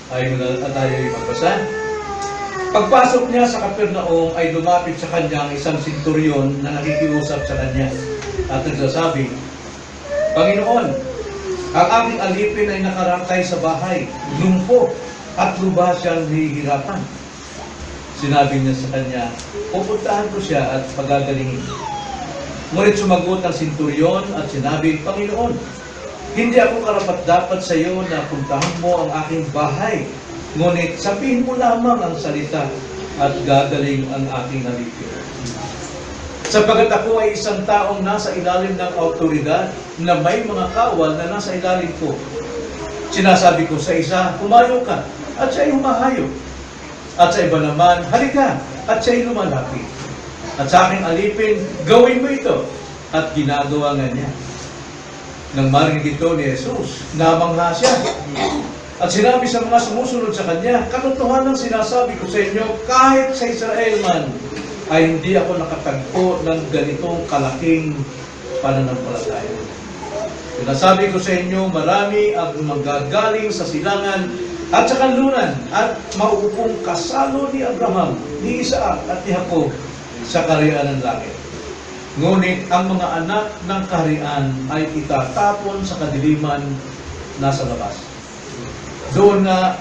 Tayo magbasa. Pagpasok niya sa Capernaum ay lumapit sa kanya ang isang senturyon na nakikiusap sa kanya at nagsasabi, Panginoon, ang aking alipin ay nakaratay sa bahay, lumpo at lubha siyang nahihirapan. Sinabi niya sa kanya, pupuntahan ko siya at pagagalingin. Ngunit sumagot ang senturyon at sinabi, Panginoon, hindi ako karapat-dapat sa iyo na puntahan mo ang aking bahay. Ngunit sabihin mo lamang ang salita at gagaling ang aking alipin. Sapagat ako ay isang taong nasa ilalim ng autoridad na may mga kawal na nasa ilalim ko. Sinasabi ko sa isa, humayo ka, at siya'y humahayo. At sa iba naman, halika, at siya'y lumalapit. At sa aking alipin, gawin mo ito. At ginagawa nga niya. Nang marinig ito ni Jesus, namangha siya. At sinabi sa mga sumusunod sa kanya, katotohanan sinasabi ko sa inyo, kahit sa Israel man, ay hindi ako nakatagpo ng ganitong kalaking pananampalataya. Sinasabi ko sa inyo, marami ang manggagaling sa silangan at sa kanluran at mauupong kasalo ni Abraham, ni Isaac at ni Jacob sa kaharian ng langit. Ngunit ang mga anak ng kaharian ay itatapon sa kadiliman nasa labas. Doon nga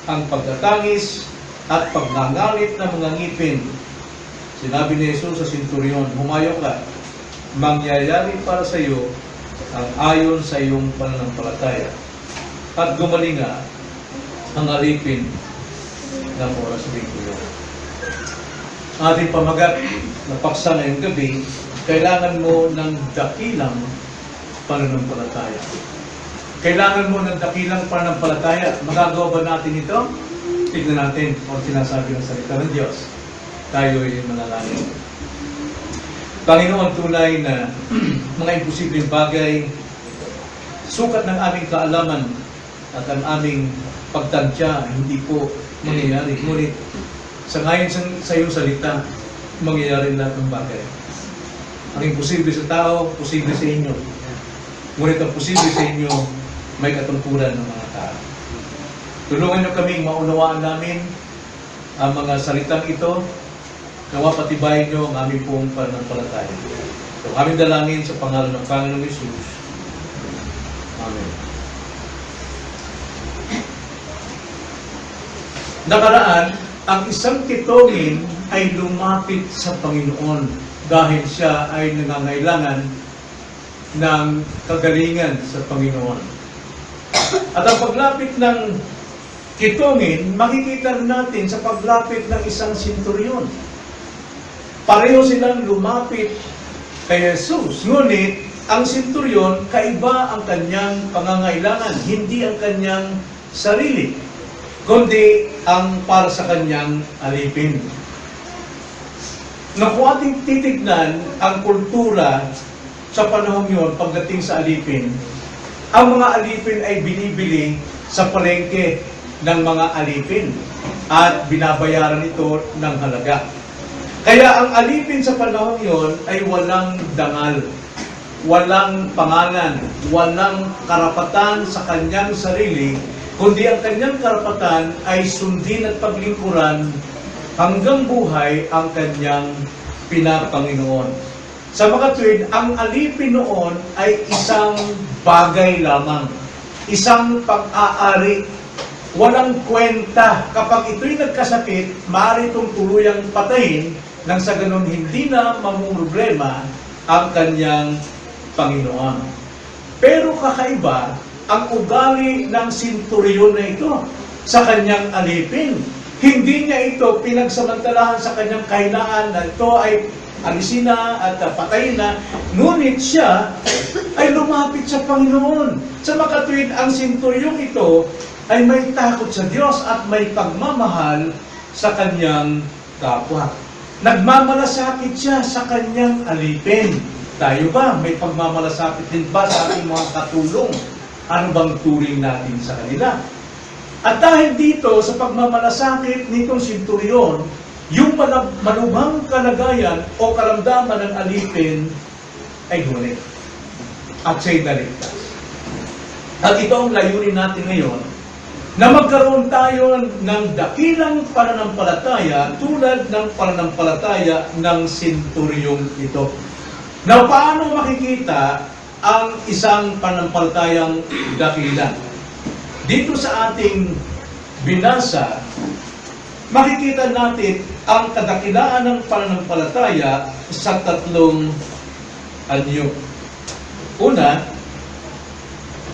ang pagtatangis at pagngangalit ng mga ngipin. Sinabi ni Jesus sa senturyon, humayo ka, mangyayari para sa iyo ang ayon sa iyong pananampalataya. At gumaling nga ang alipin ng oras rin. Ating pamagat na paksa ngayong gabi, kailangan mo ng dakilang pananampalataya. Kailangan mo ng dakilang pananampalataya. Magagawa ba natin ito? Tignan natin kung sinasabi ng salita ng Diyos. Tayo ay manalangin. Panginoon, tunay na mga imposibleng bagay, sukat ng aming kaalaman at ang aming pagtansya, hindi po mangyayari. Ngunit sa ngayon sa iyong salita, mangyayari lahat ng bagay. Ang imposible sa tao, posible sa inyo. Ngunit ang posible sa inyo, may katungkulan ng mga tao. Tulungan niyo kaming maunawaan namin ang mga salitang ito. Nawa patibayin niyo ang aming pong pananampalataya. So, aming dalangin sa pangalan ng Panginoong Hesus. Amen. Nakaraan, ang isang titongin ay lumapit sa Panginoon dahil siya ay nangangailangan ng kagalingan sa Panginoon. At ang paglapit ng titongin, makikita natin sa paglapit ng isang senturyon. Pareho silang lumapit kay Jesus. Ngunit, ang senturyon, kaiba ang kanyang pangangailangan, hindi ang kanyang sarili, kundi ang para sa kanyang alipin. Kung ating titignan ang kultura sa panahon yun, pagdating sa alipin, ang mga alipin ay binibili sa palengke ng mga alipin at binabayaran ito ng halaga. Kaya ang alipin sa panahon yun ay walang dangal, walang pangalan, walang karapatan sa kanyang sarili, kundi ang kanyang karapatan ay sundin at paglingkuran hanggang buhay ang kanyang pinapanginoon. Sa mga tuwid, ang alipin noon ay isang bagay lamang, isang pag-aari, walang kwenta. Kapag ito'y nagkasakit, maaari itong tuluyang patayin nang sa ganun hindi na mamumroblema ang kanyang Panginoon. Pero kakaiba ang ugali ng senturyon na ito sa kanyang alipin. Hindi niya ito pinagsamantalahan sa kanyang kailangan na ito ay alisin na at patayin na. Ngunit siya ay lumapit sa Panginoon. Sa makatuwid, ang senturyong ito ay may takot sa Diyos at may pagmamahal sa kanyang kapwa. Nagmamalasakit siya sa kanyang alipin. Tayo ba? May pagmamalasakit din ba sa ating mga katulong? Ano bang turing natin sa kanila? At dahil dito, sa pagmamalasakit nitong senturyon, yung malubhang kalagayan o karamdaman ng alipin ay gunit. At siya'y naligtas. At ito ang layunin natin ngayon na magkaroon tayo ng dakilang pananampalataya tulad ng pananampalataya ng senturyong ito. Na paano makikita ang isang pananampalatayang dakila? Dito sa ating binasa, makikita natin ang kadakilaan ng pananampalataya sa tatlong anyo. Una,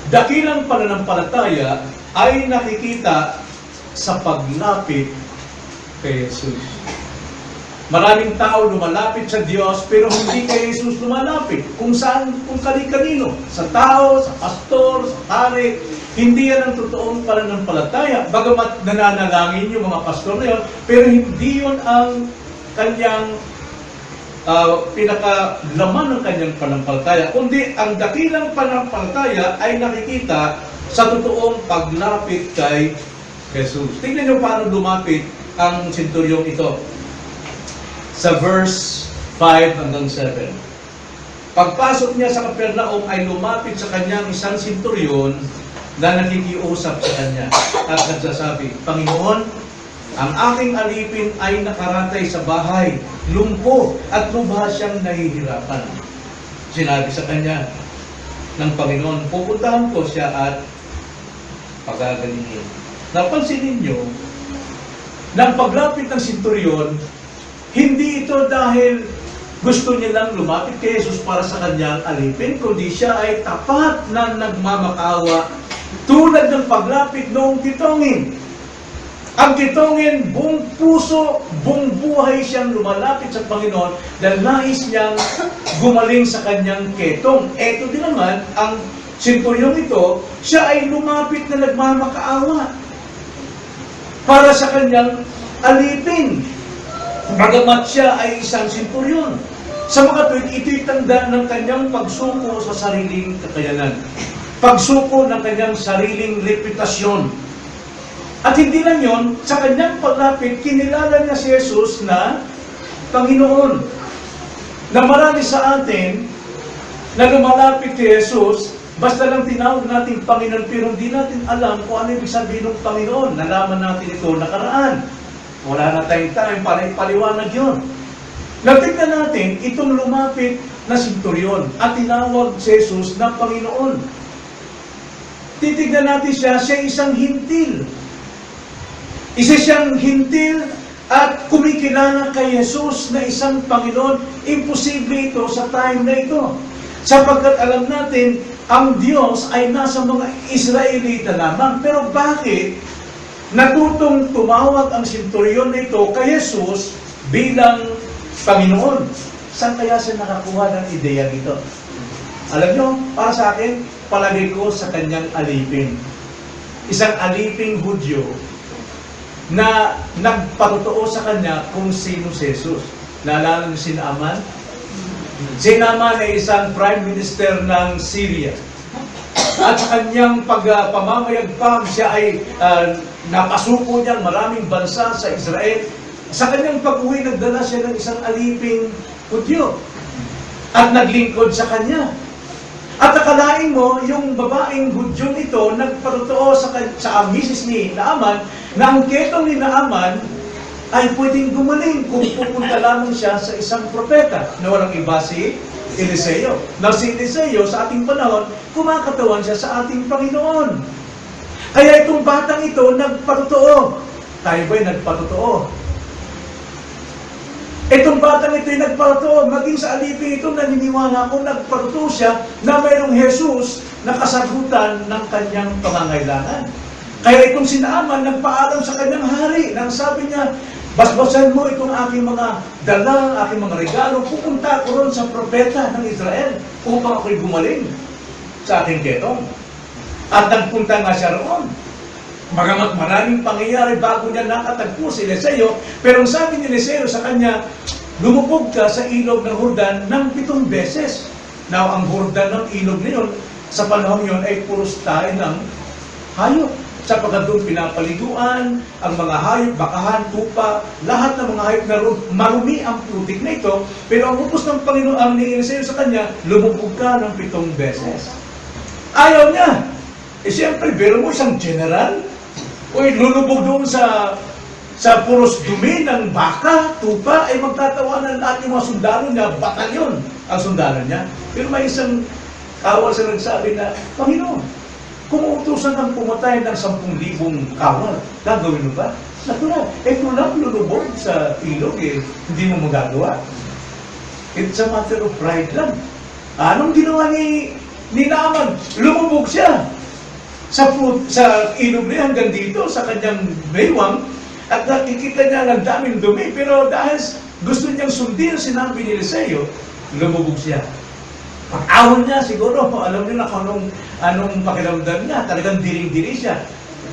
dakilang pananampalataya ay nakikita sa paglapit kay Jesus. Maraming tao lumalapit sa Diyos pero hindi kay Jesus lumalapit. Kung saan, kung kani-kanino. Sa tao, sa pastor, sa pare. Hindi yan ang totoong pananampalataya. Bagamat nananalangin yung mga pastor na yun, pero hindi yun ang kanyang pinakalaman ng kanyang pananampalataya. Kundi ang dakilang pananampalataya ay nakikita sa totoong paglapit kay Jesus. Tingnan nyo paano lumapit ang senturyong ito. Sa verse 5 hanggang 7. Pagpasok niya sa Capernaum ay lumapit sa kanyang isang senturyon na nakikiusap sa kanya at nagsasabi, Panginoon, ang aking alipin ay nakaratay sa bahay, lumpo at lubha siyang nahihirapan. Sinabi sa kanya ng Panginoon, pupuntahan ko siya at pagagalingin. Napansin ninyo, ng paglapit ng senturyon, hindi ito dahil gusto niya lang lumapit kay Jesus para sa kanyang alipin, kundi siya ay tapat na nagmamakawa tulad ng paglapit noong titongin. Ang titongin, buong puso, buong buhay siyang lumalapit sa Panginoon dahil nais niyang gumaling sa kanyang ketong. Eto din naman, ang senturyong ito, siya ay lumapit na nagmamakaawa para sa kanyang alipin. Bagamat siya ay isang senturyon. Sa mga tuwid, ito'y tanda ng kanyang pagsuko sa sariling kakayanan. Pagsuko ng kanyang sariling reputasyon. At hindi lang yon, sa kanyang paglapit, kinilala niya si Jesus na Panginoon. Na marami sa atin, na lumalapit kay Jesus, basta lang tinawag natin Panginoon, pero hindi natin alam kung ano ibig sabihin ng Panginoon. Nalaman natin ito nakaraan. Wala na tayong time para ipaliwanag yun. Natignan natin itong lumapit na senturyon at tinawag si Jesus na Panginoon. Titignan natin siya isang hintil. Isa siyang hintil at kumikilala kay Jesus na isang Panginoon. Imposible ito sa time na ito. Sapagkat alam natin, ang Diyos ay nasa mga Israelita lamang. Pero bakit natutong tumawag ang senturyon na ito kay Jesus bilang Panginoon? Saan kaya siya nakakuha ng ideya nito? Alam nyo, para sa akin, palagay ko sa kanyang alipin. Isang aliping Hudyo na nagpatotoo sa kanya kung sino si Jesus. Naalala niyo si Naaman? Si Naaman ay isang prime minister ng Syria. At sa kanyang pamamayagpag, siya ay napasuko niya maraming bansa sa Israel. Sa kanyang pag-uwi, nagdala siya ng isang aliping Hudyo at naglingkod sa kanya. At akalain mo, yung babaeng Hudyong ito nagpatotoo sa misis ni Naaman na ang ketong ni Naaman ay pwedeng gumaling kung pupunta lamang siya sa isang propeta na walang iba si Eliseo. Na si Eliseo sa ating panahon, kumakatawan siya sa ating Panginoon. Kaya itong batang ito nagpatotoo. Tayo ba'y nagpatotoo? Itong batang ito ay nagpatotoo. Maging sa alipin ito, naniniwala ko, nagpatotoo siya na mayroong Jesus na kasagutan ng kanyang pangangailangan. Kaya itong si Naaman nagpaalam sa kanyang hari. Nang sabi niya, basbasan mo itong aking mga dala, aking mga regalo, pupunta ko ron sa propeta ng Israel upang ako'y gumaling sa aking ketong. At nagpunta nga siya roon. Magamat maraming pangyayari bago niya nakatagpo si Eliseo, pero ang sabi ni Eliseo sa kanya, lumubog ka sa ilog ng Jordan ng 7 beses. Now, ang Jordan ng ilog na yun, sa panahon yun ay puros tayo ng hayop. Sapagkat doon pinapaliguan, ang mga hayop, bakahan, tupa, lahat ng mga hayop na roon, marumi ang putik na ito, pero ang upos ng Panginoon, ang ni Eliseo sa kanya, lumubog ka ng 7 beses. Ayaw niya. Siyempre, pero mo isang general, Uy, lulubog doon sa puros dumi ng baka, tupa, ay magtatawanan lahat yung mga sundalo niya, batalyon ang sundalo niya. Pero may isang kawal sa nagsabi na, Panginoon, kung utusan kang pumatay ng 10,000 kawal, gagawin mo ba? Natural, ito lang lulubog sa ilog, hindi mo magagawa. It's a matter of pride lang. Anong ginawa ni Naaman? Lumubog siya sa ilog niya hanggang dito, sa kanyang baywang, at nakikita niya ng daming dumi, pero dahil gusto niyang sundin ang sinabi ni Eliseo, lumubog siya. Pag-awon niya, siguro, alam niyo na kung anong pakiramdam niya, talagang diring-diri siya.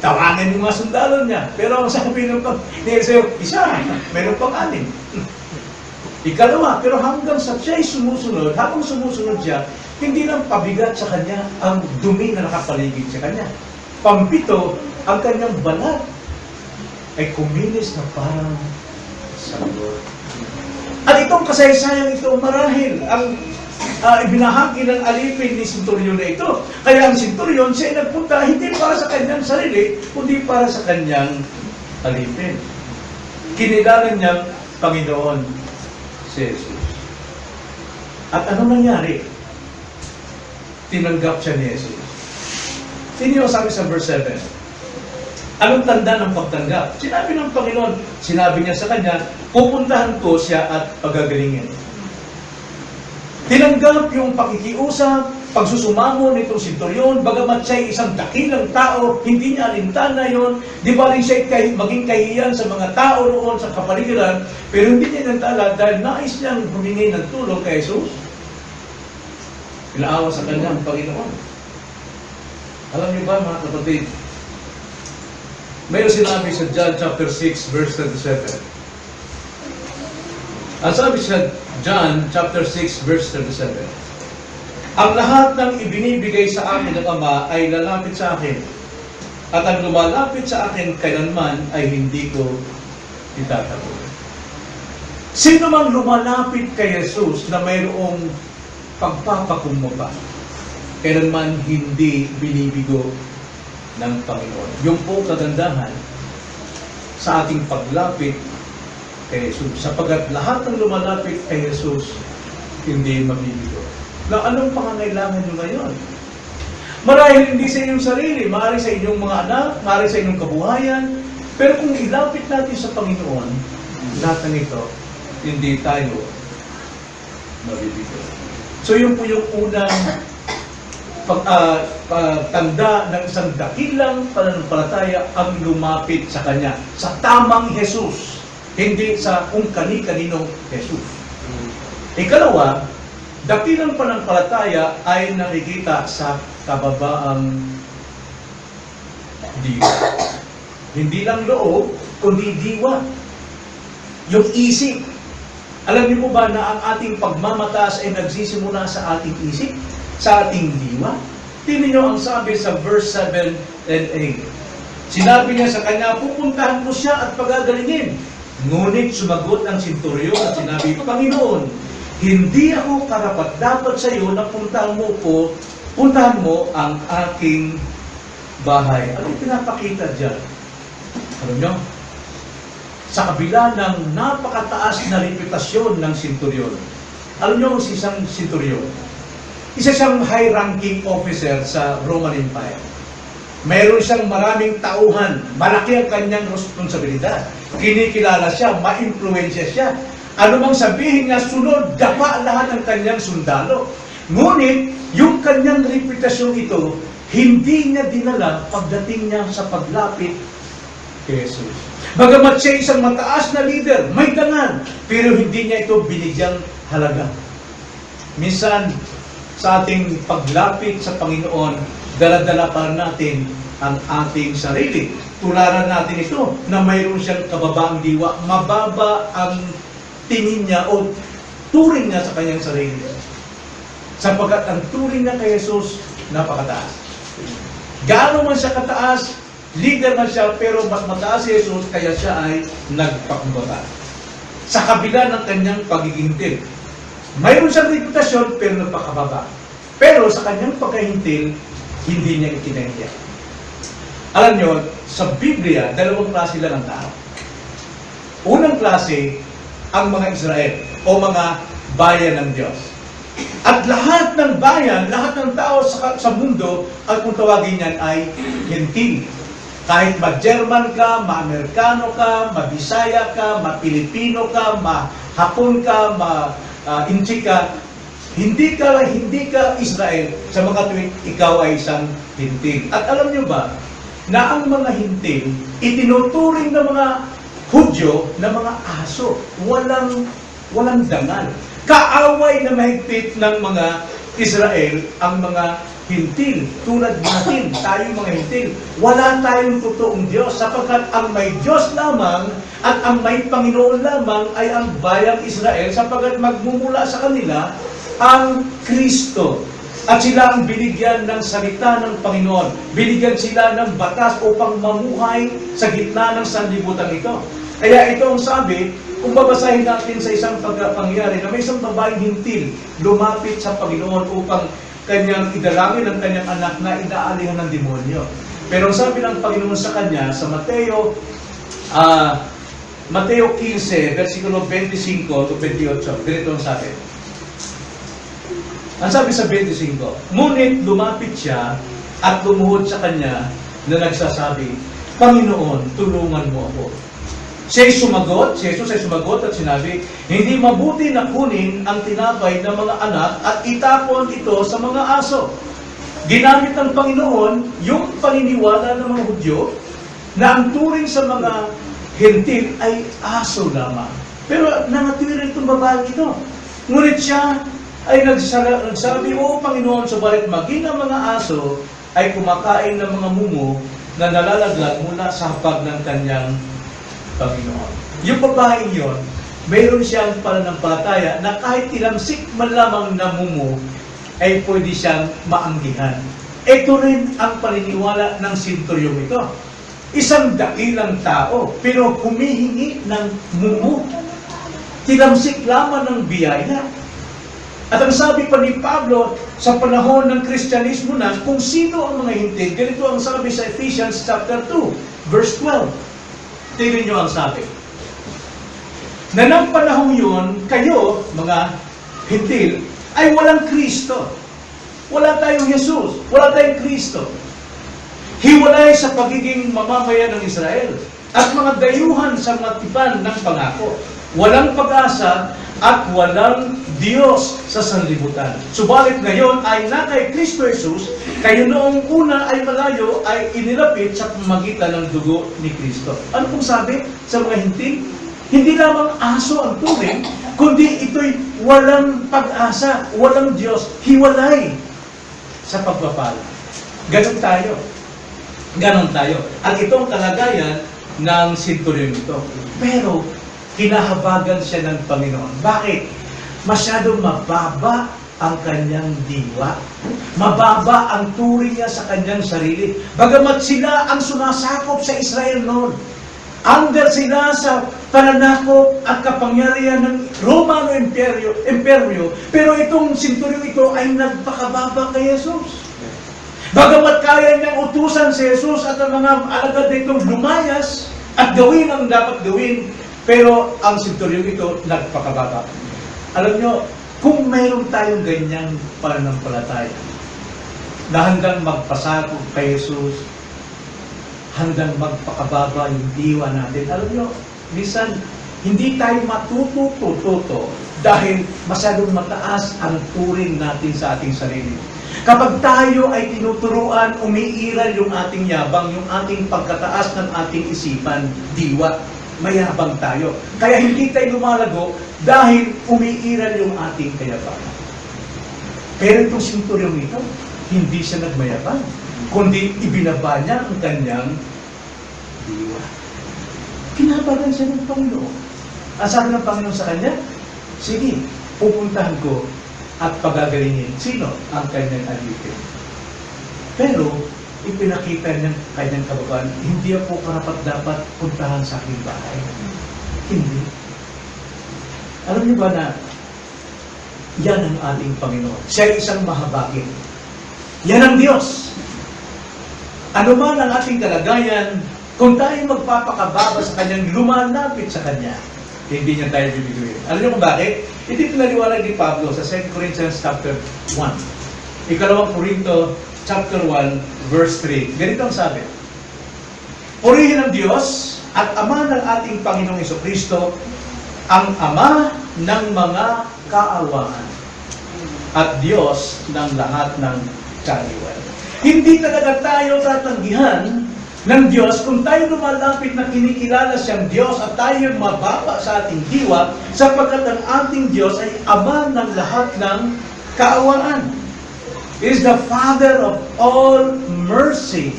Tawanan yung mga sundalo niya. Pero ang sabi ni Eliseo, isa, meron pang 6. Ikalawa, pero hanggang sa siya'y sumusunod, habang sumusunod siya, hindi lang pabigat sa kanya ang dumi na nakapaligid sa kanya. Pampito, ang kanyang balat ay kuminis na parang sabor. At itong kasaysayang ito, marahil ang ibinahagi ng alipin ni Centurion na ito. Kaya ang Centurion, siya nagpunta hindi para sa kanyang sarili, kundi para sa kanyang alipin. Kinilala niyang Panginoon si Jesus. At ano nangyari? Tinanggap siya ni Jesus. Sino sabi sa verse 7? Anong tanda ng pagtanggap? Sinabi ng Panginoon, sinabi niya sa kanya, pupuntahan ko siya at pagagalingin. Tinanggap yung pakikiusap, pagsusumamo nitong Centurion, bagamat siya'y isang dakilang tao, hindi niya alintana yon, di ba rin siya'y maging kahiyan sa mga tao roon sa kapaligiran, pero hindi niya nagtala dahil nais niyang humingi ng tulong kay Jesus. Pinaawa sa kanya ang Panginoon. Alam niyo ba mga kapatid, mayroon sinabi sa John chapter 6 verse 37. Ang sabi sa John chapter 6 verse 37. Ang lahat ng ibinibigay sa akin ng Ama ay lalapit sa akin. At ang lumalapit sa akin kailanman ay hindi ko itatago. Sino man lumalapit kay Jesus na mayroong pagpapakumbaba, kailanman hindi binibigo ng Panginoon. Yung po kagandahan sa ating paglapit kay Jesus. Sapagat lahat ng lumalapit kay Jesus, hindi mabibigo. Na anong pangangailangan nyo ngayon? Marahil hindi sa inyong sarili, maaari sa inyong mga anak, maaari sa inyong kabuhayan, pero kung ilapit natin sa Panginoon, lahat ng ito, hindi tayo mabibigo. So yun po yung unang pagtanda ng isang dakilang pananampalataya ang lumapit sa Kanya. Sa tamang Jesus, hindi sa kung kani-kaninong Jesus. Ikalawa, dakilang pananampalataya ay nakikita sa kababaang diwa. Hindi lang loob, kundi diwa. Yung isip. Alam niyo po ba na ang ating pagmamataas ay nagsisimula sa ating isip? Sa ating diwa? Tingnan niyo ang sabi sa verse 7 and 8. Sinabi niya sa kanya, pupuntahan ko siya at pagagalingin. Ngunit sumagot ang Centurion at sinabi, Panginoon, hindi ako karapat-dapat sa iyo na puntahan mo ang aking bahay. Anong pinapakita dyan? Alam niyo? Sa kabila ng napakataas na reputasyon ng Centurion. Alam niyo si isang Centurion? Isa siyang high-ranking officer sa Roman Empire. Mayroon siyang maraming tauhan. Malaki ang kanyang responsibilidad. Kinikilala siya, ma-influensya siya. Ano bang sabihin niya, sunod, dapa lahat ng kanyang sundalo. Ngunit, yung kanyang reputasyon ito, hindi niya dinala pagdating niya sa paglapit kay Jesus. Bagamat siya isang mataas na leader, may dangal, pero hindi niya ito binigyang halaga. Minsan, sa ating paglapit sa Panginoon, dala-dala pa natin ang ating sarili. Tularan natin ito na mayroon siyang kababaang diwa. Mababa ang tingin niya o turing niya sa kanyang sarili. Sapagkat ang turing niya kay Jesus, napakataas. Gaano man siya kataas, leader man siya, pero mas mataas si Jesus, kaya siya ay nagpakumbaba. Sa kabila ng kanyang pagiging mayroon siyang reputasyon, pero nagpakababa. Pero sa kanyang pagkahintil, hindi niya ikinahiya. Alam nyo, sa Biblia, dalawang klase lang ang tao. Unang klase, ang mga Israel o mga bayan ng Diyos. At lahat ng bayan, lahat ng tao sa mundo, ang kung tawagin yan ay Gentil. Kahit mag-German ka, ma-Amerikano ka, ma-Bisaya ka, ma-Pilipino ka, ma-Hapon ka, ma-Inchi ka, hindi ka Israel sa mga tuwing ikaw ay isang Gentil. At alam nyo ba, na ang mga Gentil, itinuturing ng mga Hudyo na mga aso, walang dangal. Kaaway na mahigpit ng mga Israel ang mga Gentil. Tulad natin, tayong mga Gentil. Wala tayong totoong Diyos sapagkat ang may Diyos lamang at ang may Panginoon lamang ay ang bayang Israel sapagkat magmumula sa kanila ang Kristo. At sila ang binigyan ng salita ng Panginoon. Binigyan sila ng batas upang mamuhay sa gitna ng sanlibutan ito. Kaya ito ang sabi, kung babasahin natin sa isang pangyayari na may isang babaeng Gentil lumapit sa Panginoon upang kanyang idalangin ang kanyang anak na inaalihan ng demonyo. Pero sabi ng Panginoon sa kanya, sa Mateo 15, versikulo 25 to 28, ganito ang sabi. Ang sabi sa 25, ngunit lumapit siya at lumuhod sa kanya na nagsasabi, Panginoon, tulungan mo ako. Si Jesus ay sumagot at sinabi, hindi mabuti na kunin ang tinapay ng mga anak at itapon ito sa mga aso. Ginamit ng Panginoon yung paniniwala ng mga Hudyo na ang turing sa mga Gentil ay aso lamang. Pero nangatili itong babaeng ito. Ngunit siya ay nagsabi, O Panginoon, subalit maging ang mga aso ay kumakain ng mga mumo na nalalaglag mula sa hapag ng kanyang Panginoon. Yung babaeng yon, mayroon siyang pananampalataya na kahit tilamsik man lamang na mumo, ay pwede siyang maanggihan. Ito rin ang paniniwala ng senturyong ito. Isang dakilang tao, pero humihingi ng mumo. Tilamsik lamang ng biyaya. At ang sabi pa ni Pablo sa panahon ng Kristyanismo na kung sino ang mga Gentil, ganito ang sabi sa Ephesians chapter 2, verse 12. Tingnan nyo ang sabi. Na ng panahon yun, kayo, mga Gentil, ay walang Kristo. Wala tayong Jesus. Wala tayong Kristo. Hiwalay sa pagiging mamamayan ng Israel. At mga dayuhan sa mga tipan ng pangako. Walang pag-asa at walang Diyos sa sanlibutan. Subalit ngayon ay na kay Kristo Jesus, kayo noong una ay malayo ay inilapit sa pamamagitan ng dugo ni Kristo. Ano pong sabi sa mga Gentil? Hindi lamang aso ang turing, kundi ito'y walang pag-asa, walang Diyos, hiwalay sa pagpapala. Ganon tayo. Ganon tayo. At itong kalagayan ng senturyon ito. Pero, kinahabagan siya ng Panginoon. Bakit? Masyadong mababa ang kanyang diwa. Mababa ang turing niya sa kanyang sarili. Bagamat sila ang sumasakop sa Israel noon. Under sila sa pananakop at kapangyarihan ng Romano Imperyo. Pero itong senturyo ito ay nagpakababa kay Jesus. Bagamat kaya niyang utusan si Jesus at ang mga alagad nitong lumayas at gawin ang dapat gawin, pero ang senturyong ito nagpakababa. Alam nyo, kung mayroon tayong ganyang pananampalataya na handang magpasakop kay Jesus, handang magpakababa yung diwa natin, alam nyo, minsan hindi tayo matututo dahil masyadong mataas ang turing natin sa ating sarili. Kapag tayo ay tinuturuan, umiiral yung ating yabang, yung ating pagkataas ng ating isipan, diwa, mayabang tayo. Kaya hindi tayo lumalago dahil umiiral yung ating kayabangan. Pero itong senturyong ito, hindi siya nagmayabang, kundi ibinaba niya ang kanyang diwa. Kinabagan siya ng Panginoon. Ang sabi ng Panginoon sa kanya, sige, pupuntahan ko at pagagalingin sino ang kanyang alipin. Pero, ipinakita niya kanyang kababayan, hindi ako karapat-dapat puntahan sa aking bahay. Hindi. Alam niyo ba na yan ang ating Panginoon. Siya ay isang mahabagin. Yan ang Diyos. Ano man ang ating kalagayan, kung tayo magpapakababa sa Kanyang, lumalapit sa Kanya, hindi niya tayo bibiguin. Alam niyo kung bakit? Ito pinaliwanag ni Pablo sa 2 Corinthians chapter 1. Ikalawang Korinto chapter 1, verse 3. Ganito ang sabi. Purihin ang Diyos at Ama ng ating Panginoong Jesucristo, ang Ama ng mga kaawaan at Diyos ng lahat ng kaaliwan. Hindi talaga tayo tatanggihan ng Diyos kung tayo lumalapit na kinikilala siyang Diyos at tayo mababa sa ating diwa, sapagkat ang ating Diyos ay Ama ng lahat ng kaawaan. He is the Father of all mercy.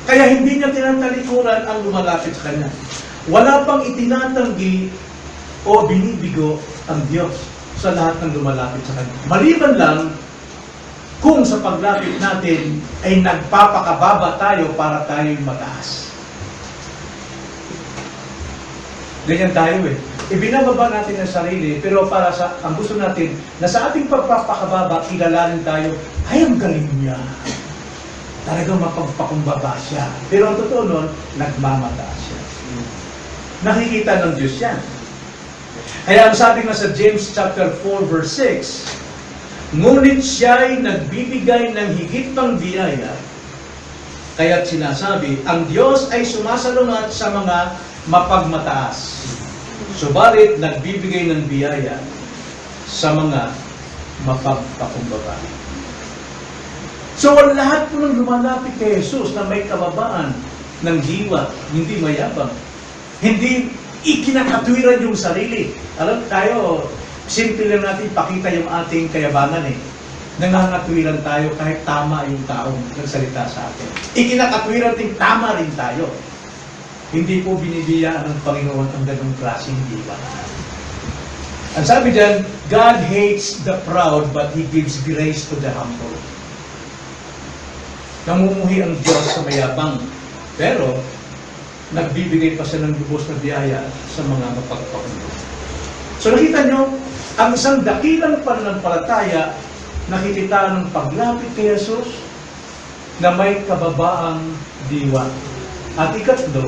Kaya hindi niya tinatalikuran ang lumalapit sa Kanya. Wala pang itinatanggi o binibigo ang Diyos sa lahat ng lumalapit sa Kanya. Maliban lang kung sa paglapit natin ay nagpapakababa tayo para tayo'y mataas. Ganyan tayo eh. Ibinababa natin ang sarili, pero para sa, ang gusto natin, na sa ating pagpapakababa, kilalanin tayo, ay ang galing niya. Talagang mapagpakumbaba siya. Pero ang totoo nun, nagmamataas siya. Nakikita ng Diyos yan. Kaya ang sabi nga sa James chapter 4 verse 6, ngunit siya'y nagbibigay ng higit pang biyaya, kaya't sinasabi, ang Diyos ay sumasalungat sa mga mapagmataas. Subalit, nagbibigay ng biyaya sa mga mapagpakumbaba. So, lahat po ng lumalapit kay Jesus na may kababaan ng diwa, hindi mayabang, hindi ikinakatwiran yung sarili. Alam tayo, simple lang natin pakita yung ating kayabangan eh. Nangangatwiran tayo kahit tama yung taong nagsalita sa atin. Ikinakatwiran ting tama rin tayo. Hindi po binibiyaan ng Panginoon ang ganung klaseng diwa. Ang sabi dyan, God hates the proud but He gives grace to the humble. Namumuhi ang Diyos sa mayabang, pero nagbibigay pa siya ng lubos na biyaya sa mga mapagpakumbaba. So nakita nyo, ang isang dakilang pananampalataya, nakikita ng paglapit kay Jesus na may kababaang diwa. At ikatlo,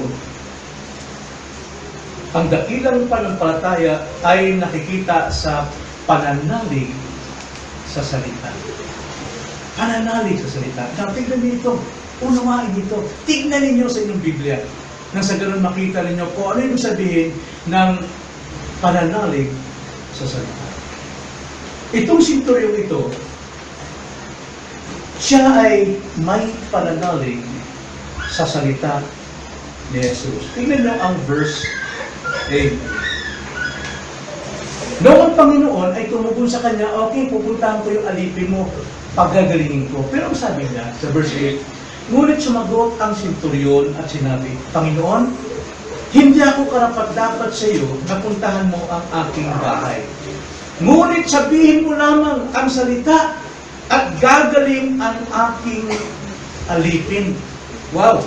ang dakilang pananampalataya ay nakikita sa pananalig sa salita. Pananalig sa salita. Now, tignan niyo ito. Unawain ito. Tignan ninyo sa inyong Biblia. Nang sa ganun makita ninyo kung ano yung sabihin ng pananalig sa salita. Itong sinturyong ito, siya ay may pananalig sa salita ni Jesus. Tingnan nyo ang verse 8. Noong ang Panginoon ay tumugon sa kanya, okay, pupuntahan ko yung alipin mo, pagagalingin ko. Pero ang sabi niya sa verse 8, ngunit sumagot ang sinturyon at sinabi, Panginoon, hindi ako karapat-dapat sa iyo na puntahan mo ang aking bahay. Ngunit sabihin mo lamang ang salita at gagaling ang aking alipin. Wow!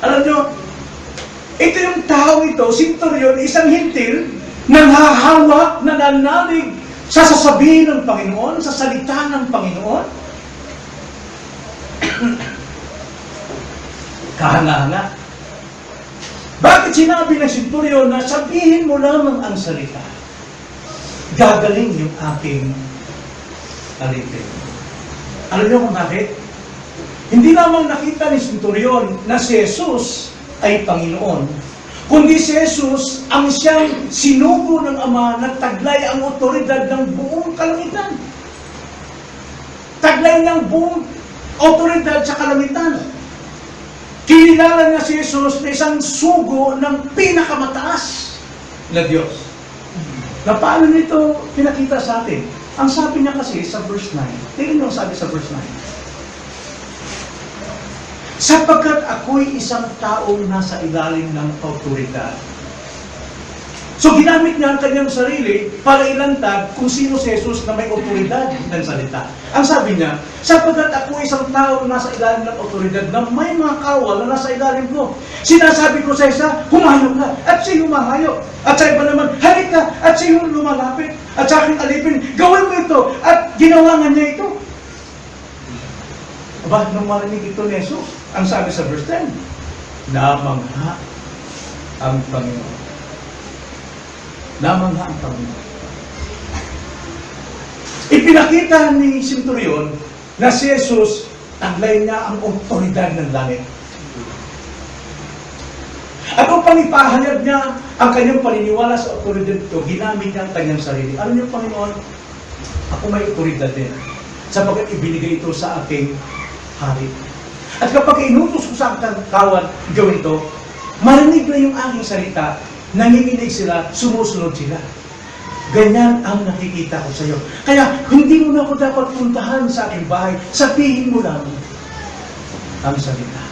Alam nyo, ito yung tao ito, sinturyon, isang hintil, nanghahawak, nananalig sa sasabihin ng Panginoon, sa salita ng Panginoon. Kahanga-hanga. Bakit sinabi ng sinturyon na sabihin mo lamang ang salita? Gagaling yung aking alipin. Alam niyo kung bakit? Hindi lamang nakita ni sinturyon na si Jesus ay Panginoon, kundi si Jesus ang siyang sinugo ng Ama na taglay ang otoridad ng buong kalangitan. Taglay ng buong otoridad sa kalangitan. Kinilala niya si Jesus na isang sugo ng pinakamataas na Diyos. Na paano nito pinakita sa atin? Ang sabi niya kasi sa verse 9, tingnan niyo ang sabi sa verse 9. Sapagkat ako'y isang taong nasa ilalim ng autoridad. So ginamit niya ang kanyang sarili para ilantad kung sino si Jesus na may autoridad ng salita. Ang sabi niya, sapagkat ako isang taong nasa ilalim ng autoridad na may mga kawal na nasa ilalim ko. Sinasabi ko sa isa, humayo ka, at siya humahayo. At sa iba naman, halik ka, at siya lumalapit. At sa aking alipin, gawin mo ito, at ginawa nga niya ito. Aba, nung marinig ito ni Jesus, ang sabi sa verse 10, namangha ang Panginoon. Namangha ang Panginoon. Ipinakita ni Centurion na si Jesus, taglay niya ang otoridad ng langit. At upang ipahayag niya ang kanyang paniniwala sa otoridad ito, ginamit niya ang kanyang sarili. Ano niyo, Panginoon? Ako may otoridad din, sapagkat ibinigay ito sa aking hari. At kapag inutos ko sa aking kawan gawin ito, marinig na yung aking salita, nanginginig sila, sumusunod sila. Ganyan ang nakikita ko sa iyo. Kaya, hindi mo na ako dapat puntahan sa aking bahay. Sabihin mo lang ang salita.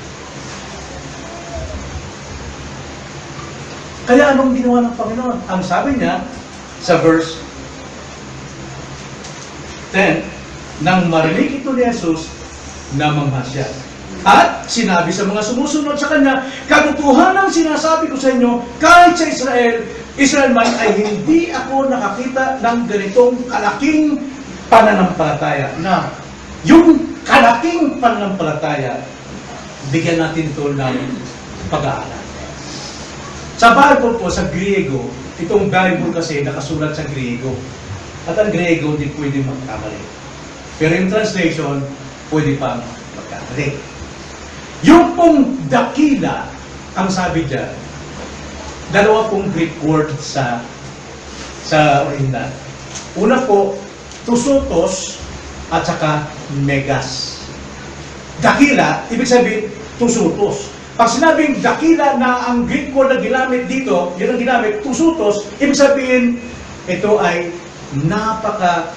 Kaya anong ginawa ng Panginoon? Ang sabi niya sa verse 10, nang marinig ito ni Jesus, namangha siya. At sinabi sa mga sumusunod sa kanya, katotohanan sinasabi ko sa inyo, kahit sa Israel man ay hindi ako nakakita ng ganitong kalaking pananampalataya. Na yung kalaking pananampalataya, bigyan natin ito ng pag-aaral. Sa Bible po, sa Griego, itong Bible kasi nakasulat sa Griego. At ang Griego hindi pwede magkamali. Pero yung translation, pwede pang magkamali. Yung pong dakila, ang sabi dyan, dalawa pong Greek word sa original. Una po, tusotos at saka megas. Dakila, ibig sabihin, tusotos. Pag sinabing dakila na ang Greek word na ginamit dito, yun ang ginamit, tusotos, ibig sabihin, ito ay napaka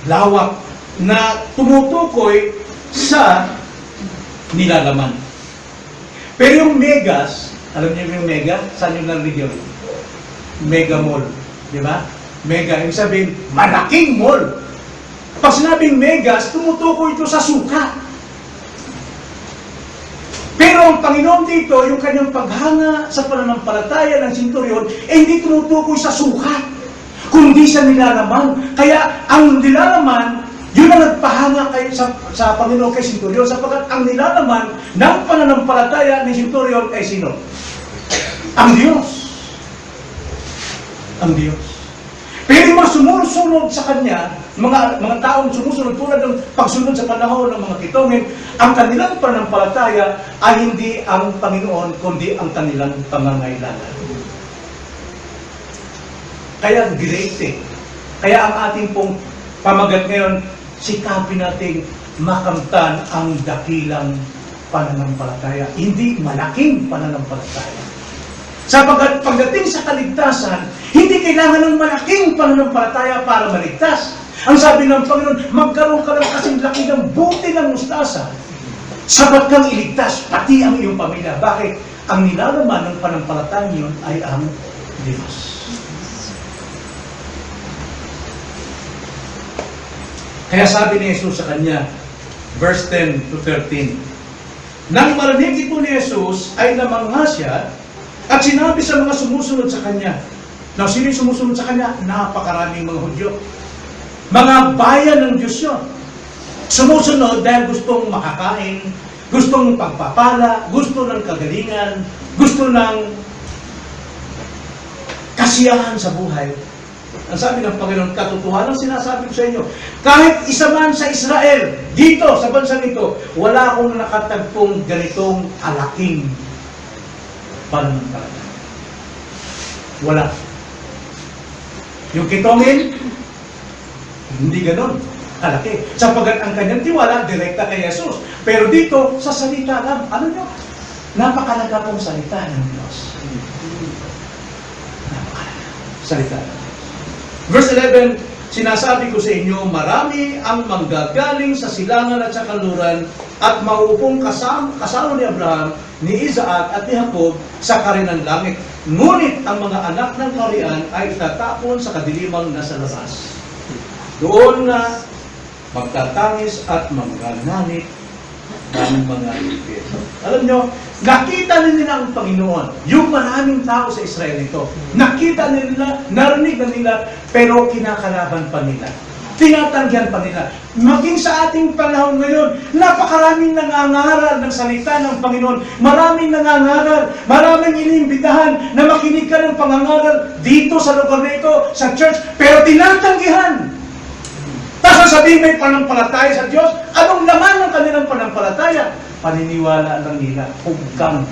lawak na tumutukoy sa nilalaman. Pero yung megas, alam niyo yung mega? Saan yung narinig yun? Mega mall. Di ba? Mega, ibig sabihin, malaking mall. Pag sinabing megas, tumutukoy ito sa suka. Pero ang Panginoon dito, yung kanyang paghanga sa pananampalataya ng Centurion, hindi tumutukoy sa suka, kundi sa nilalaman. Kaya ang nilalaman, yun ang nagpahanga sa Panginoon kay Centurion, sapagkat ang nilalaman ng pananampalataya ni Centurion ay sino? Ang Diyos. Ang Diyos. Pero yung mga sumusunod sa Kanya, mga taong sumusunod tulad ng pagsunod sa panahon ng mga kitongin, ang kanilang pananampalataya ay hindi ang Panginoon, kundi ang kanilang pangangailangan. Kaya great thing. Kaya ang ating pong pamagat ngayon, sikapin nating makamtan ang dakilang pananampalataya, hindi malaking pananampalataya. Sapagkat pagdating sa kaligtasan, hindi kailangan ng malaking pananampalataya para maligtas. Ang sabi ng Panginoon, magkaroon ka ng kasing laki ng buti ng mustasa, sapat kang iligtas, pati ang iyong pamilya. Bakit? Ang nilalaman ng pananampalataya niyon ay ang Diyos. Kaya sabi ni Jesus sa kanya, verse 10 to 13, nang marinig ito ni Jesus, ay namangha siya, at sinabi sa mga sumusunod sa kanya. Now, sino yung sumusunod sa kanya? Napakaraming mga Hudyo. Mga bayan ng Diyos yun. Sumusunod dahil gustong makakain, gustong pagpapala, gusto ng kagalingan, gusto ng kasiyahan sa buhay. Ang sabi ng Panginoon, katotohanan sinasabi ko sa inyo, kahit isa man sa Israel, dito, sa bansang ito, wala akong nakatagpong ganitong kalaking pananampalataya. Wala. Yung kitongin, hindi ganon kalaki. Sapagat ang kanyang tiwala, direkta kay Jesus. Pero dito, sa salita lang, ano nyo? Napakalaga pong salita ng Diyos. Napakalaga. Salita ng Diyos. Verse 11, sinasabi ko sa inyo, marami ang manggagaling sa silangan at sa kanluran at mauupong kasama ni Abraham, ni Isaac at ni Jacob sa karinang langit. Ngunit ang mga anak ng kaharian ay itatapon sa kadilimang nasa labas. Doon na magtatangis at mangganganit ng mga ipit. Alam nyo, nakita nila ang Panginoon. Yung maraming tao sa Israel ito. Nakita nila, narinig na nila, pero kinakalaban pa nila. tinatanggihan pa nila. Maging sa ating panahon ngayon, napakaraming nangangaral ng salita ng Panginoon. Maraming nangangaral, maraming iniimbitahan na makinig ka ng pangangaral dito sa lugar na ito, sa church, pero tinatanggihan. Tapos sabihin may panampalataya sa Diyos, anong laman ng kanilang panampalataya? Paniniwala lang nila, hugkang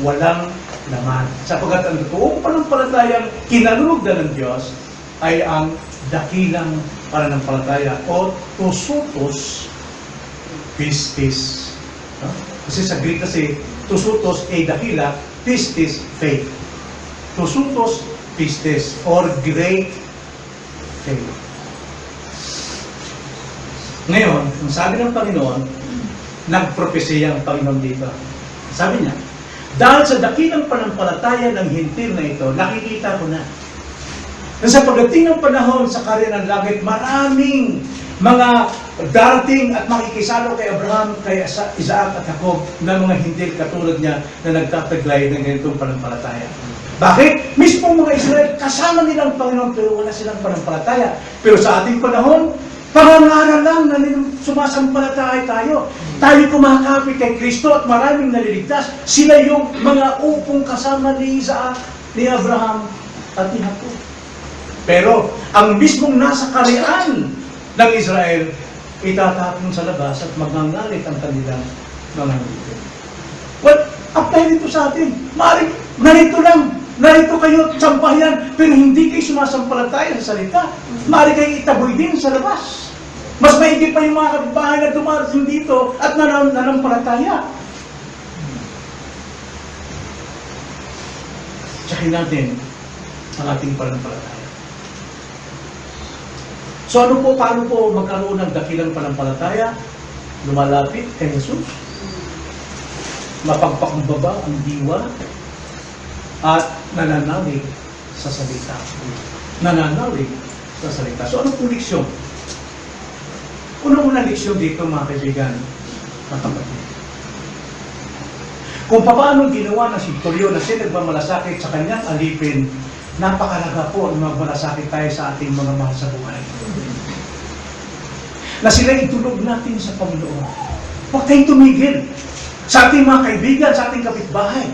walang laman. Sapagkat ang totoong panampalatayang kinalulugdan ng Diyos ay ang dakilang pananampalataya o tusutos pistis. Kasi sa Greek kasi, tusutos ay dakila, pistis, faith. Tusutos, pistis, or great faith. Ngayon, ang sabi ng Panginoon, nagpropesya ang Panginoon dito. Sabi niya, dahil sa dakilang panampalataya ng hintil na ito, nakikita ko na sa pagdating ng panahon sa karya ng langit, maraming mga darating at makikisalo kay Abraham, kay Isaac at Jacob na mga hintil katulad niya na nagtataglay ng ganitong panampalataya. Bakit? Mismo mga Israel, kasama nilang Panginoon pero wala silang panampalataya. Pero sa ating panahon, pangangaral lang na sumasampalataya tayo. Tayo kumakapit kay Kristo at maraming naliligtas. Sila yung mga upong kasama ni Isaac, ni Abraham at ni Jacob. Pero ang mismong nasa karyaan ng Israel, itatapon sa labas at magngangalit ang kanilang mga nalilitas. Well, apply nito sa atin. Maaaring narito lang, narito kayo sampayan, pero hindi kayo sumasampalataya sa salita. Maaaring kayo itaboy din sa labas. Mas maigi pa yung mga kapitbahay na dumarating dito at nanampalataya. Tsakin natin ang ating pananampalataya. So paano po magkaroon ng dakilang pananampalataya? Lumalapit kay Jesus, mapagpakumbaba ang diwa, at nananalig sa salita. Nananalig sa salita. So ano pong leksyon? Unang-unang leksyon dito mga kaibigan, mga kapatid. Kung paano ginawa ng senturyon na siya nagmamalasakit sa kanyang alipin, napakalaga po ang magmalasakit tayo sa ating mga mahal sa buhay. Na sila itulog natin sa Panginoon. Huwag tayong tumigil. Sa ating mga kaibigan, sa ating kapitbahay,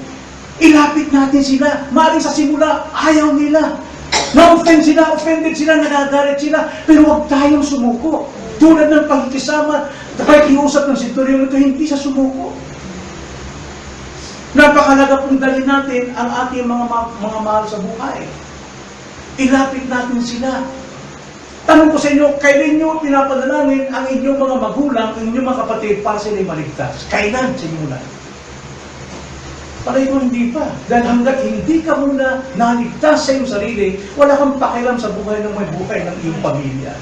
ilapit natin sila. Maaaring sa simula, ayaw nila. Offended sila, nagagalit sila. Pero huwag tayong sumuko. Tulad ng pagkisama, pakikiusap ng senturyon ito, hindi sa sumuko. Napakalaga pong dalhin natin ang ating mga mahal sa buhay. Ilapit natin sila. Tanong ko sa inyo, kailan nyo pinapadalangin ang inyong mga magulang, ang inyong mga kapatid para sila'y maligtas? Kailan simulan? Palay mo hindi pa. Dahil hanggat hindi ka muna naligtas sa iyong sarili, wala kang pakialam sa buhay ng may buhay ng iyong pamilya.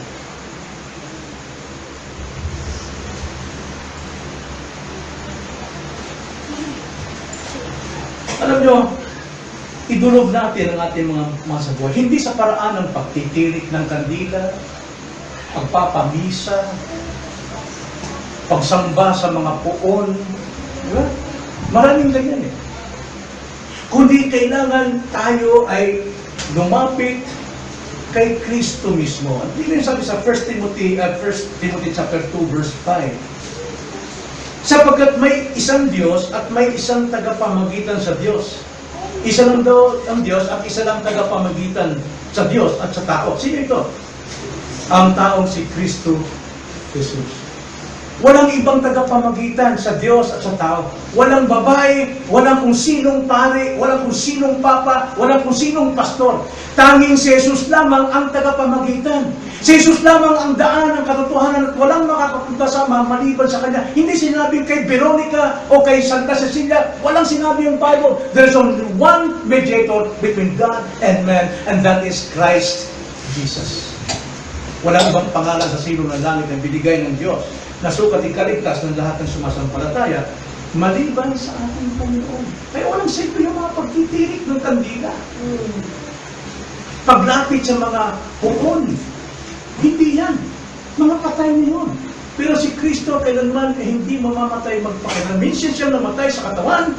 Alam nyo, idulog natin ang ating mga sa buhay. Hindi sa paraan ng pagtitirik ng kandila, pagpapamisa, pagsamba sa mga puon. Diba? Maraming ganyan eh. Kundi kailangan tayo ay lumapit kay Kristo mismo. At hindi sabi sa 1 Timothy chapter 2 verse 5. Sapagkat may isang Diyos at may isang tagapamagitan sa Diyos. Isa lang daw ang Diyos at isa lang tagapamagitan sa Diyos at sa tao. Sino ito? Ang taong si Kristo Jesus. Walang ibang tagapamagitan sa Diyos at sa tao. Walang babae, walang kung sinong pare, walang kung sinong papa, walang kung sinong pastor. Tanging si Jesus lamang ang tagapamagitan. Si Jesus lamang ang daan ng katotohanan at walang makakapunta sa maliban sa Kanya. Hindi sinabing kay Veronica o kay Santa Cecilia. Walang sinabi yung Bible. There is only one mediator between God and man, and that is Christ Jesus. Walang ibang pangalan sa silong ng langit na binigay ng Diyos na sukat ikaligtas ng lahat ng sumasampalataya, maliban sa ating Panginoon. Kaya walang silbi yung mga pagtitirik ng kandila. Paglapit sa mga hukon, hindi yan. Mga patay na yun. Pero si Kristo kailanman hindi mamamatay magpakilanman. Minsan siya namatay sa katawan,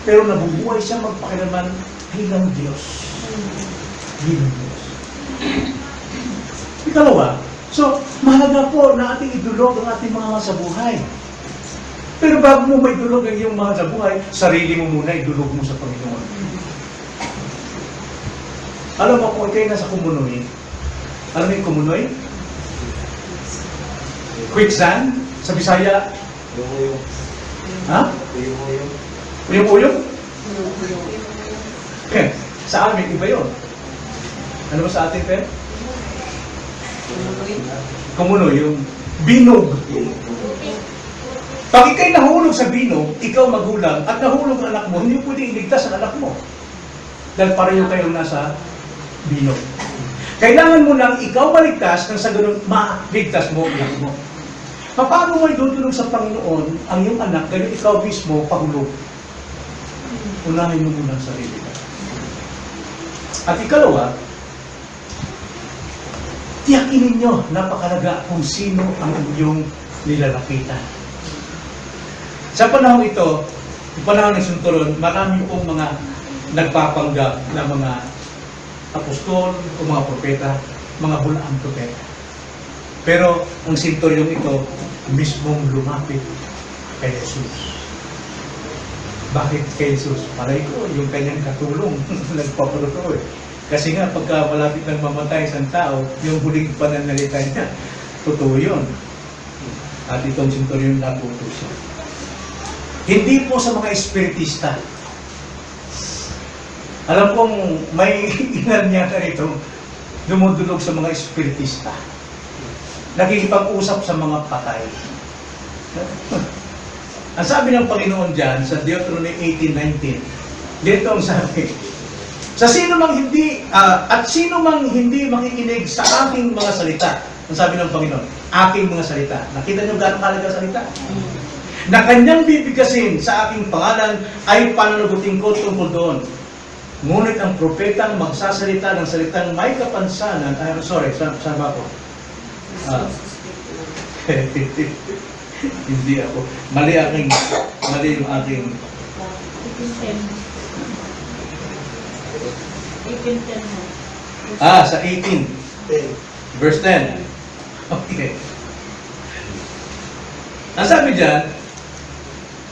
pero nabubuhay siya magpakilanman bilang Diyos. Bilang Diyos. Ikalawa, So, mahalaga po na ating idulog ang ating mga sa buhay. Pero bago mo maidulog ang iyong mga sa buhay, sarili mo muna idulog mo sa Panginoon. Alam mo kung ikay nasa kumunoy, alam mo yung kumunoy? Quicksand? Sa Bisaya? Yung Ha? Uyong-uyong? Okay. Sa amin, iba yun. Ano ba sa atin, Pen? Kumunoy, yung binog. Pag ikay nahulog sa binog, ikaw magulang, at nahulog ang anak mo, hindi mo pwedeng iligtas ang anak mo. Dahil pareho kayong nasa binog. Kailangan mo lang ikaw maligtas nang sa ganun maligtas mo ang anak mo. Paano mo idudulog sa Panginoon ang iyong anak dahil ikaw mismo pahulog? Unahin mo muna ang sarili mo. At ikalawa, tiyakin ninyo, napakalaga kung sino ang inyong nilalapitan. Sa panahon ito, yung panahon ng sunturon, marami pong mga nagpapanggap na mga apostol o mga propeta, mga bulaang propeta. Pero ang sinturyong ito, mismong lumapit kay Jesus. Bakit kay Jesus? Malay ko, yung kanyang katulong, nagpapaluto eh. Kasi nga, pagka malapit ng mamatay isang tao, yung huling pananalita niya, totoo yun. At itong sinturyong natuto siya. Hindi po sa mga espiritista. Alam kong may ilan niya na rito dumudulog sa mga espiritista. Nakikipag-usap sa mga patay. Ang sabi ng Panginoon dyan, sa Deuteronomy 18:19, dito ang sabi, sa sino mang hindi, at sino mang hindi makikinig sa aking mga salita, ang sabi ng Panginoon, aking mga salita. Nakita niyo gano'ng kalaga salita? Na kanyang bibigasin sa aking pangalan ay pananagutin ko tungkol doon. Ngunit ang propetang magsasalita ng salitang may kapansanan, saan ba ako? Hindi ako. Mali yung aking. Sa 18. Verse 10. Okay. Ang sabi dyan,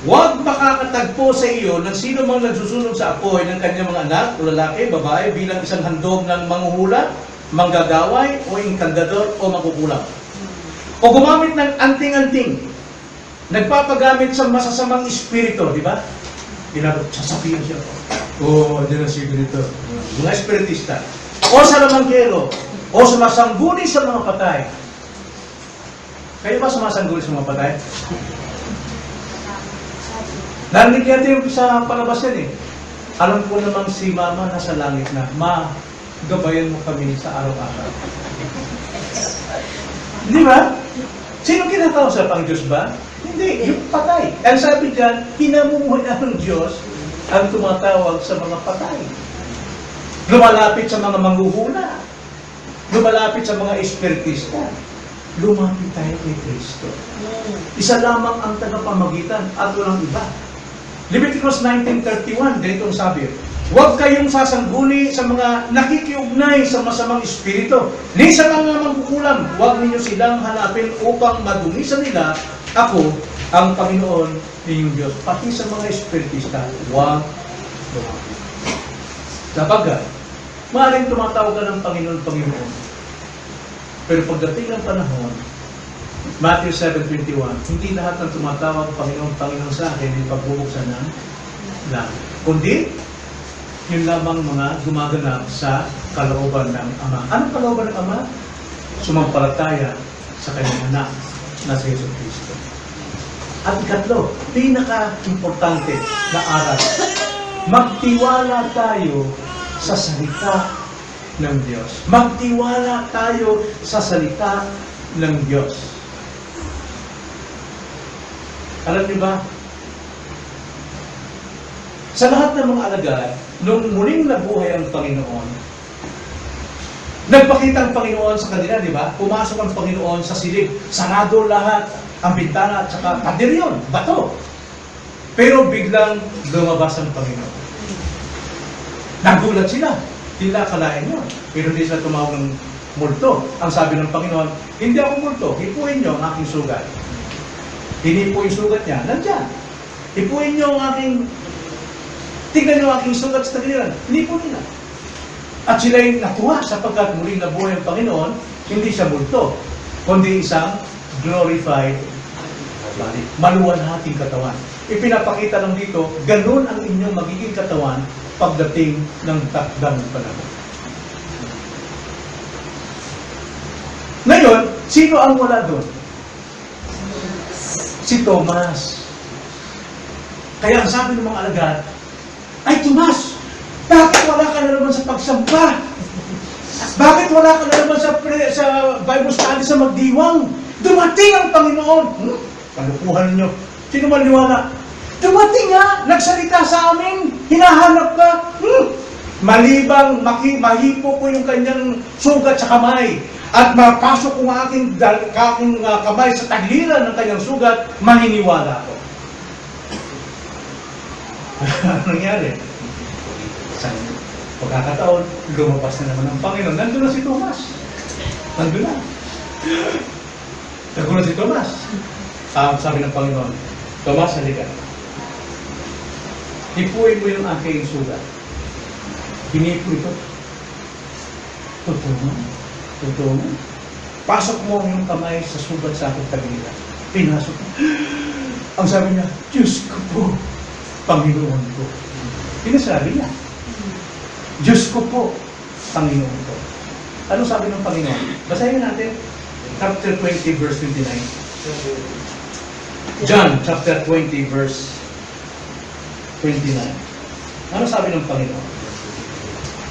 huwag makakatagpo sa iyo ng sino mang nagsusunog sa apoy ng kanyang mga anak o lalaki, babae bilang isang handog ng manghuhula, manggagaway o inkandador o makukulang. O gumamit ng anting-anting, nagpapagamit sa masasamang espiritu, di ba? Sasabihin siya, dyan na siya ganito. Mga espiritista. O sa lamanggero, o sumasangguni sa mga patay. Kayo ba sumasangguni sa mga patay? Narinig natin yung sa palabas yan eh. Alam ko namang si Mama nasa langit na, Ma, gabayan mo kami sa araw-araw. Di ba? Sino kinakausap ang Diyos ba? Hindi, yung patay. Ang sabi dyan, kinamumuhay ng Diyos ang tumatawag sa mga patay. Lumalapit sa mga manghuhula. Lumalapit sa mga espiritista. Lumapit tayo kay Kristo. Isa lamang ang tagapamagitan at walang iba. Leviticus 19:31, ganito ang sabi, huwag kayong sasangguni sa mga nakikiugnay sa masamang espiritu, ni sa mga mangkukulam, huwag ninyo silang hanapin upang madumisan nila ako, ang Panginoon ninyong Diyos. Pati sa mga espiritista, huwag lumapit. Sabagay, maaaring tumatawag ka ng Panginoon. Pero pagdating ng panahon, Matthew 7:21, hindi lahat ng tumatawag Panginoon sa akin ay pagbubuksan ng langit. Kundi, yun lamang mga gumaganap sa kalooban ng Ama. Anong kalooban ng Ama? Sumampalataya sa kanyang anak na si Yesu Cristo. At ikatlo, pinaka-importante na aral, magtiwala tayo sa salita ng Diyos. Magtiwala tayo sa salita ng Diyos. Alam niyo ba? Sa lahat ng mga alagad, nung muling nabuhay ang Panginoon, nagpakita ang Panginoon sa kanila, di ba? Pumasok ang Panginoon sa silid. Sarado lahat ang bintana at saka pader yun, bato. Pero biglang lumabas ang Panginoon. Nagulat sila. Hindi nila akalain yun. Pero hindi sila tumawag ng multo. Ang sabi ng Panginoon, hindi ako multo, hipuin nyo ang aking sugat. Hinipo yung sugat niya, nandyan. Hipuin nyo ang aking, tingnan nyo ang aking sugat sa tagiliran. Hinipo nila. At sila'y natuwa sapagkat muling nabuhay ang Panginoon, hindi siya multo, kundi isang glorified body. Maluwalhating katawan. Ipinapakita lang dito, ganun ang inyong magiging katawan pagdating ng takdang panahon. Ngayon, sino ang wala doon? Si Tomas. Kaya ang sabi ng mga alagad, ay Tomas, bakit wala ka na naman sa pagsamba? Bakit wala ka na naman sa Bible study sa magdiwang? Dumating ang Panginoon. Kalukuhan ninyo. Sino maniwala? Dumating nga, nagsalita sa amin, hinahanap ka. Malibang mahipo ko yung kanyang sugat sa kamay at mapasok ko ang aking kamay sa tagliran ng kanyang sugat, maniniwala ko. Ano nangyari? Sa pagkakataon, lumabas na naman ang Panginoon. Nandun na si Tomas. Nandun na. Nandun na si Tomas. Sabi ng Panginoon, Tomas, halika. Hipuin mo yung aking sugat. Hinipo ito. Totoo mo. Totoo mo. Pasok mo yung kamay sa sugat sa aking tagliran. Pinasok mo. Ang sabi niya, Diyos ko po, Panginoon ko. Pinasabi niya. Diyos ko po, Panginoon ko. Ano sabi ng Panginoon? Basahin natin. Chapter 20, verse 29. John, chapter 20, verse 29. Ano sabi ng Panginoon?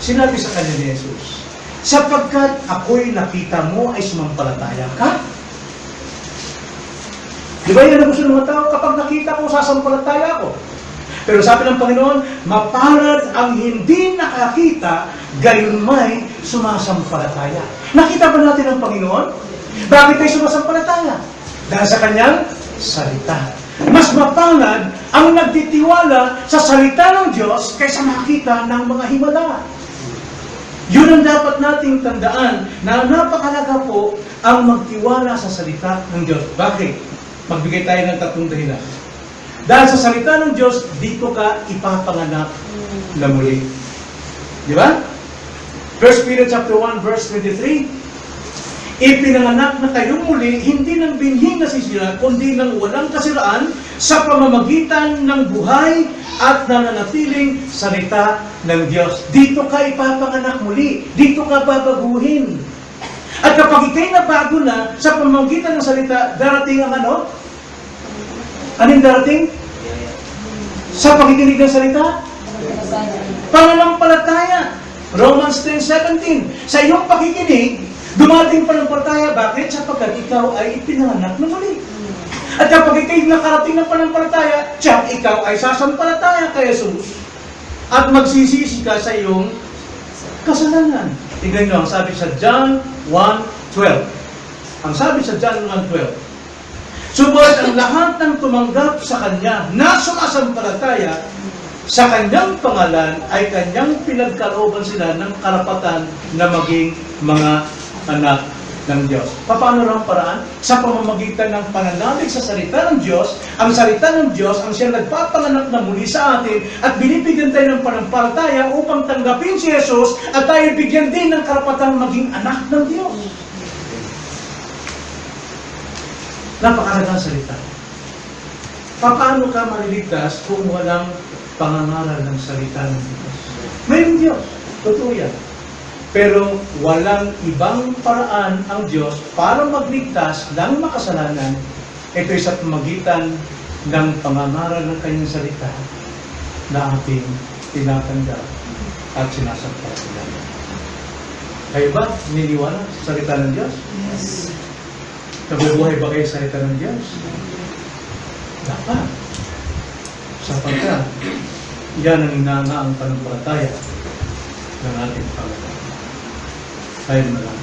Sinabi sa kanya ni Jesus, sapagkat ako'y nakita mo ay sumampalataya ka? Di ba yan ang gusto ng mga tao? Kapag nakita ko, sasampalataya ako. Pero sabi ng Panginoon, mapalad ang hindi nakakita, gayon may sumasampalataya. Nakita ba natin ang Panginoon? Bakit tayo sumasampalataya? Dahil sa kanyang salita. Mas mapalad ang nagtitiwala sa salita ng Diyos kaysa makita ng mga himala. Yun ang dapat nating tandaan na napakalaga po ang magtiwala sa salita ng Diyos. Bakit? Magbigay tayo ng tatlong dahilan. Dahil sa salita ng Diyos, dito ka ipapanganak na muli. Di ba? 1 Peter chapter 1, verse 23, ipinanganak na kayong muli, hindi ng binhing nasisira, kundi ng walang kasiraan, sa pamamagitan ng buhay at nananatiling salita ng Diyos. Dito ka ipapanganak muli. Dito ka babaguhin. At kapag ikay nabago na, sa pamamagitan ng salita, darating ang ano? Anong darating? Sa pakikinig ng salita? Pananampalataya. Romans 10:17. Sa iyong pakikinig, dumating pananampalataya. Bakit? Sapagkat ikaw ay ipinanganak na muli. At kapag ikay nakarating ng pananampalataya, tiyak ikaw ay sasampalataya kay Jesus. At magsisisi ka sa iyong kasalanan. Tingnan nyo ang sabi sa John 1:12. Ang sabi sa John 1:12, subalit ang lahat ng tumanggap sa Kanya na sumasampalataya sa Kanyang pangalan ay Kanyang pinagkalooban sila ng karapatan na maging mga anak ng Diyos. Paano ang paraan? Sa pamamagitan ng pananalig sa salita ng Diyos, ang salita ng Diyos ang siyang nagpapanganak na muli sa atin at binibigyan tayo ng panampalataya upang tanggapin si Jesus at tayo bigyan din ng karapatan maging anak ng Diyos. Napakalagang salita. Paano ka maliligtas kung walang pangangaral ng salita ng Diyos? Mayroong Diyos. Totoo yan. Pero walang ibang paraan ang Diyos para magligtas ng makasalanan. Ito'y sa pamagitan ng pangangaral ng kanyang salita na ating tinatanggap at sinasampalataya. Kayo ba niniwala sa salita ng Diyos? Yes. Nabubuhay ba kayo sa salita ng Diyos? Dapat. Sapagkat yan ang inaangaang pananampalataya ng ating Panginoon. Tayo na lang.